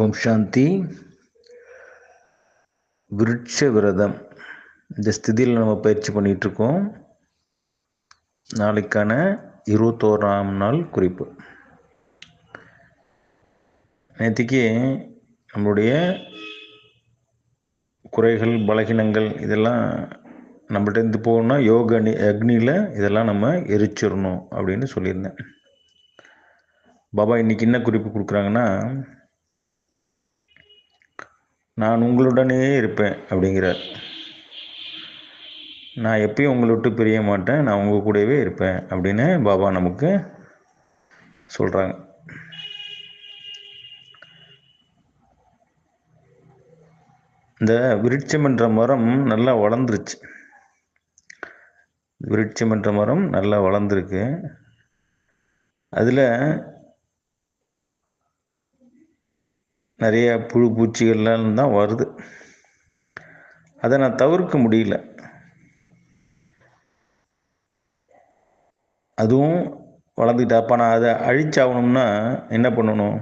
ஓம் சாந்தி. விருட்ச விரதம் இந்த ஸ்திதியில் நம்ம பயிற்சி பண்ணிகிட்ருக்கோம். நாளைக்கான 21ஆம் நாள் குறிப்பு. நேற்றுக்கு நம்மளுடைய குறைகள், பலகீனங்கள் இதெல்லாம் நம்மள்ட்ட இருந்து போகணும்னா யோக அக்னியில் இதெல்லாம் நம்ம எரிச்சிடணும் அப்படின்னு சொல்லியிருந்தேன். பாபா இன்னைக்கு என்ன குறிப்பு கொடுக்குறாங்கன்னா, நான் உங்களுடனே இருப்பேன் அப்படிங்கிறார். நான் எப்பயும் உங்களை விட்டு பிரிய மாட்டேன், நான் உங்கள் கூடவே இருப்பேன் அப்படின்னு பாபா நமக்கு சொல்கிறாங்க. இந்த விருட்சம் என்ற மரம் நல்லா வளர்ந்துருச்சு. விருட்சம் என்ற மரம் நல்லா வளர்ந்துருக்கு. அதில் நிறைய புழு பூச்சிகள்லாம் தான் வருது. அதை நான் தவிர்க்க முடியல. அதுவும் வளர்ந்துக்கிட்டு அப்போ நான் அதை அழிச்சாகணும்னா என்ன பண்ணணும்?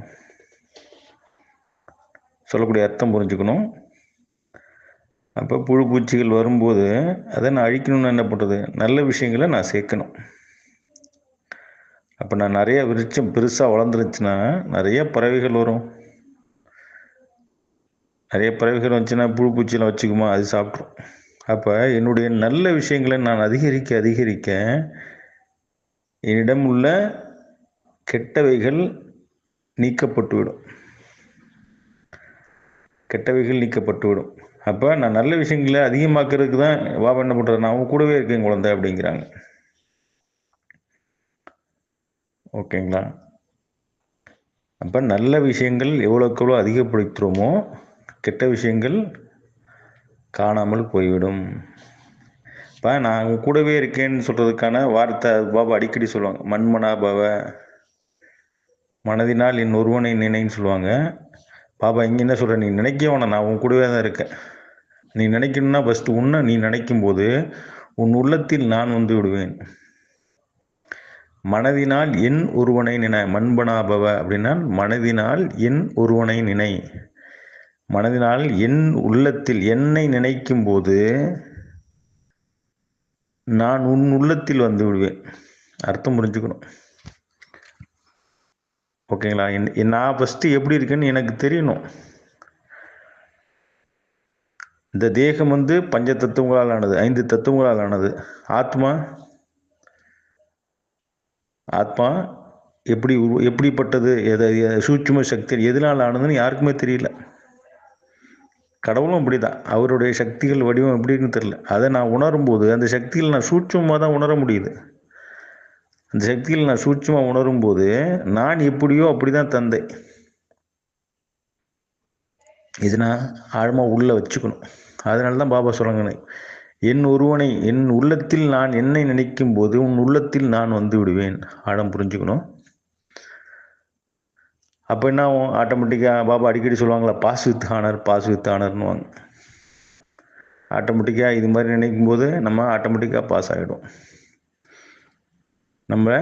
சொல்லக்கூடிய அர்த்தம் புரிஞ்சுக்கணும். அப்போ புழு பூச்சிகள் வரும்போது அதை நான் அழிக்கணும்னு என்ன பண்ணுறது? நல்ல விஷயங்களை நான் சேர்க்கணும். அப்போ நான் நிறைய விருட்சம் பெருசாக வளர்ந்துருச்சுன்னா நிறைய பறவைகள் வரும். நிறைய பறவைகள் வந்துச்சுன்னா புழு பூச்சியெல்லாம் வச்சுக்குமா, அது சாப்பிட்ரும். அப்போ என்னுடைய நல்ல விஷயங்களை நான் அதிகரிக்க என்னிடம் உள்ள கெட்டவைகள் நீக்கப்பட்டுவிடும். அப்போ நான் நல்ல விஷயங்களை அதிகமாக்குறதுக்கு தான் பாபா என்ன பண்ணுறது? நான் அவங்க கூடவே இருக்கேன் குழந்தை அப்படிங்கிறாங்க. ஓகேங்களா? அப்போ நல்ல விஷயங்கள் எவ்வளோக்கு எவ்வளோ அதிகப்படுத்துகிறோமோ கெட்ட விஷயங்கள் காணாமல் போய்விடும். இப்போ நான் அவங்க கூடவே இருக்கேன்னு சொல்கிறதுக்கான வார்த்தை பாபா அடிக்கடி சொல்லுவாங்க. மண்மனா பவ, மனதினால் என் ஒருவனை நினைன்னு சொல்லுவாங்க. பாபா இங்கே என்ன சொல்கிற? நீ நினைக்க வேணாம், நான் உன் கூடவே தான் இருக்கேன். நீ நினைக்கணும்னா ஃபஸ்ட்டு உன்னை நீ நினைக்கும் போது உன் உள்ளத்தில் நான் வந்து விடுவேன். மனதினால் என் ஒருவனை நினை. மண்பனாபவ அப்படின்னா மனதினால் என் ஒருவனை நினை. மனதினால் என் உள்ளத்தில் என்னை நினைக்கும் போது நான் உன் உள்ளத்தில் வந்து விடுவேன். அர்த்தம் புரிஞ்சுக்கணும். ஓகேங்களா? நான் ஃபஸ்ட்டு எப்படி இருக்கேன்னு எனக்கு தெரியணும். இந்த தேகம் வந்து பஞ்ச தத்துவங்களால் ஆனது, 5 தத்துவங்களால் ஆனது. ஆத்மா எப்படிப்பட்டது, சூட்சும சக்தி எதனால் ஆனதுன்னு யாருக்குமே தெரியல. கடவுளும் அப்படிதான். அவருடைய சக்திகள் வடிவம் எப்படின்னு தெரியல. அதை நான் உணரும்போது அந்த சக்திகள் நான் சூட்சுமமாக தான் உணர முடியுது. அந்த சக்திகள் நான் சூட்சுமமாக உணரும் போது நான் எப்படியோ அப்படிதான் தந்தை. இது நான் ஆழமாக உள்ள வச்சுக்கணும். அதனால தான் பாபா சொல்கிறாங்க, என் ஒருவனை என் உள்ளத்தில் நான் என்னை நினைக்கும் போது உன் உள்ளத்தில் நான் வந்து விடுவேன். ஆழம் புரிஞ்சுக்கணும். அப்போ என்ன ஆகும்? ஆட்டோமேட்டிக்காக பாபா அடிக்கடி சொல்லுவாங்களா, பாஸ் வித் ஆனர்னுவாங்க. ஆட்டோமேட்டிக்காக இது மாதிரி நினைக்கும் போது நம்ம ஆட்டோமேட்டிக்காக பாஸ் ஆகிடும். நம்ம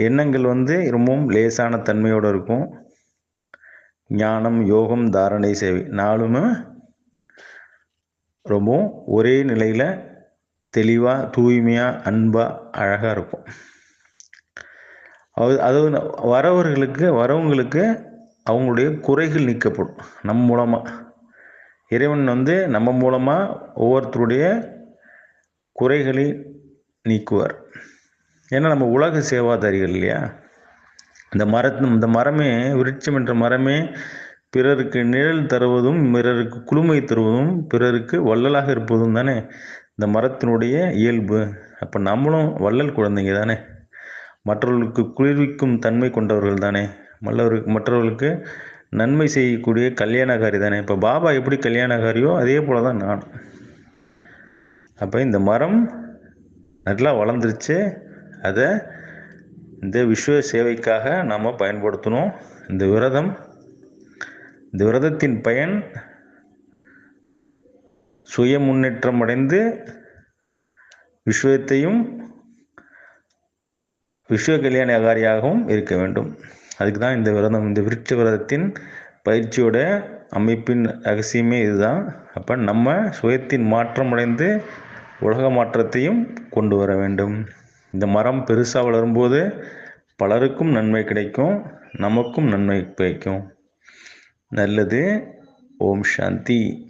எண்ணங்கள் வந்து ரொம்பவும் லேசான தன்மையோடு இருக்கும். ஞானம், யோகம், தாரணை, சேவை நாலுமே ரொம்பவும் ஒரே நிலையில் தெளிவாக, தூய்மையாக, அன்பாக, அழகாக இருக்கும். அதாவது வரவங்களுக்கு அவங்களுடைய குறைகள் நீக்கப்படும். நம் மூலமாக இறைவன் வந்து நம்ம மூலமாக ஒவ்வொருத்தருடைய குறைகளை நீக்குவார். ஏன்னா நம்ம உலக சேவாதாரிகள் இல்லையா? இந்த மரமே, விருட்சம் என்ற மரமே பிறருக்கு நிழல் தருவதும், பிறருக்கு குளுமை தருவதும், பிறருக்கு வள்ளலாக இருப்பதும் தானே இந்த மரத்தினுடைய இயல்பு. அப்போ நம்மளும் வள்ளல் குழந்தைங்க தானே. மற்றவர்களுக்கு குளிர்விக்கும் தன்மை கொண்டவர்கள் தானே. மற்றவர்களுக்கு நன்மை செய்யக்கூடிய கல்யாணகாரி தானே. இப்போ பாபா எப்படி கல்யாணகாரியோ அதே போல தான் நான். அப்போ இந்த மரம் நல்லா வளர்ந்துருச்சு. அதை இந்த விஸ்வ சேவைக்காக நாம் பயன்படுத்தணும். இந்த விரதத்தின் பயன் சுய முன்னேற்றம் அடைந்து விஸ்வ கல்யாணகாரியாகவும் இருக்க வேண்டும். அதுக்கு தான் இந்த விரதம். இந்த விருட்ச விரதத்தின் பயிற்சியோட அமைப்பின் ரகசியமே இதுதான். அப்போ நம்ம சுயத்தின் மாற்றம் அடைந்து உலக மாற்றத்தையும் கொண்டு வர வேண்டும். இந்த மரம் பெருசாக வளரும்போது பலருக்கும் நன்மை கிடைக்கும், நமக்கும் நன்மை கிடைக்கும். நல்லது. ஓம் சாந்தி.